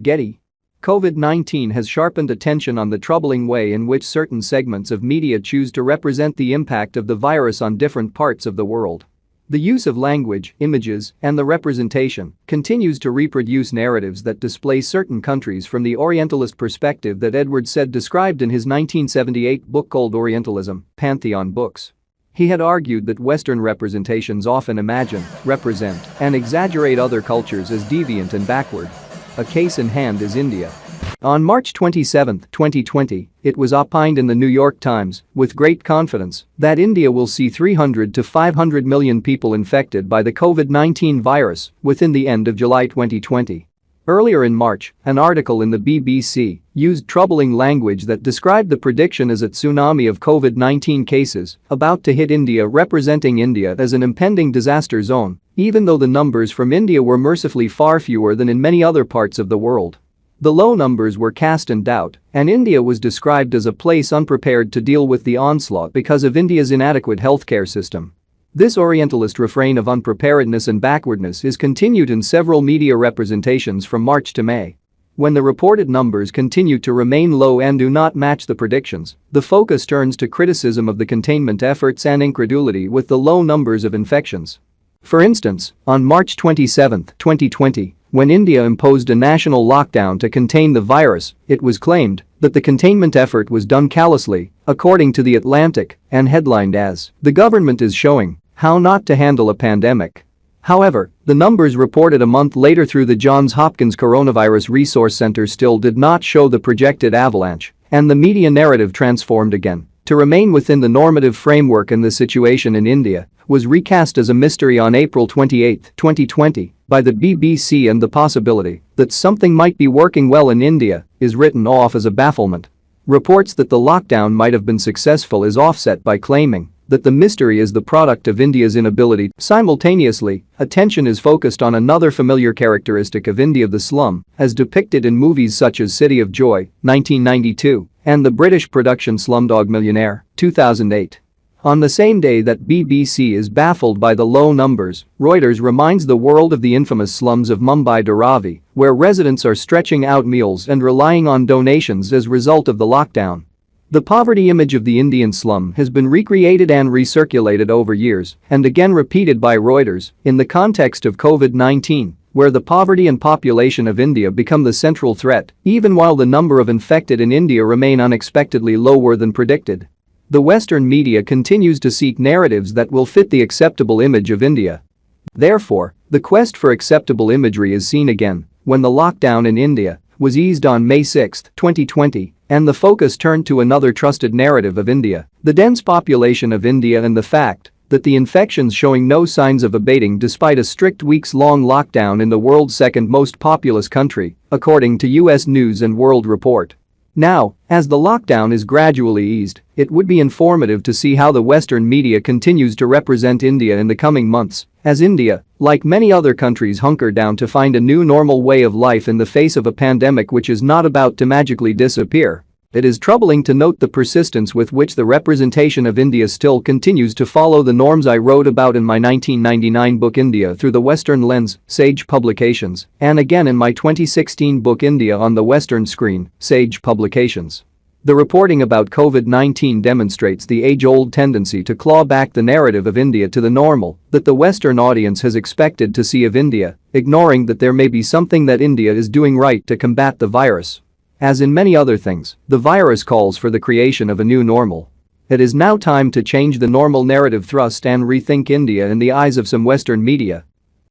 Getty. COVID-19 has sharpened attention on the troubling way in which certain segments of media choose to represent the impact of the virus on different parts of the world. The use of language, images, and the representation continues to reproduce narratives that display certain countries from the Orientalist perspective that Edward Said described in his 1978 book called Orientalism, Pantheon Books. He had argued that Western representations often imagine, represent, and exaggerate other cultures as deviant and backward. A case in hand is India. On March 27, 2020, it was opined in the New York Times, with great confidence, that India will see 300 to 500 million people infected by the COVID-19 virus within the end of July 2020. Earlier in March, an article in the BBC used troubling language that described the prediction as a tsunami of COVID-19 cases about to hit India, representing India as an impending disaster zone, even though the numbers from India were mercifully far fewer than in many other parts of the world. The low numbers were cast in doubt, and India was described as a place unprepared to deal with the onslaught because of India's inadequate healthcare system. This Orientalist refrain of unpreparedness and backwardness is continued in several media representations from March to May. When the reported numbers continue to remain low and do not match the predictions, the focus turns to criticism of the containment efforts and incredulity with the low numbers of infections. For instance, on March 27, 2020, when India imposed a national lockdown to contain the virus, it was claimed that the containment effort was done callously, according to The Atlantic, and headlined as, "The government is showing how not to handle a pandemic." However, the numbers reported a month later through the Johns Hopkins Coronavirus Resource Center still did not show the projected avalanche, and the media narrative transformed again to remain within the normative framework, and the situation in India was recast as a mystery on April 28, 2020, by the BBC, and the possibility that something might be working well in India is written off as a bafflement. Reports that the lockdown might have been successful is offset by claiming that the mystery is the product of India's inability. Simultaneously, attention is focused on another familiar characteristic of India, the slum, as depicted in movies such as City of Joy, 1992, and the British production Slumdog Millionaire, 2008. On the same day that BBC is baffled by the low numbers, Reuters reminds the world of the infamous slums of Mumbai Dharavi, where residents are stretching out meals and relying on donations as a result of the lockdown. The poverty image of the Indian slum has been recreated and recirculated over years, and again repeated by Reuters, in the context of COVID-19, where the poverty and population of India become the central threat, even while the number of infected in India remain unexpectedly lower than predicted. The Western media continues to seek narratives that will fit the acceptable image of India. Therefore, the quest for acceptable imagery is seen again when the lockdown in India was eased on May 6, 2020, and the focus turned to another trusted narrative of India, the dense population of India, and the fact that the infections showing no signs of abating despite a strict weeks-long lockdown in the world's second most populous country, according to U.S. News and World Report. Now, as the lockdown is gradually eased, it would be informative to see how the Western media continues to represent India in the coming months, as India, like many other countries, hunker down to find a new normal way of life in the face of a pandemic which is not about to magically disappear. It is troubling to note the persistence with which the representation of India still continues to follow the norms I wrote about in my 1999 book India Through the Western Lens, Sage Publications, and again in my 2016 book India on the Western Screen, Sage Publications. The reporting about COVID-19 demonstrates the age-old tendency to claw back the narrative of India to the normal that the Western audience has expected to see of India, ignoring that there may be something that India is doing right to combat the virus. As in many other things, the virus calls for the creation of a new normal. It is now time to change the normal narrative thrust and rethink India in the eyes of some Western media.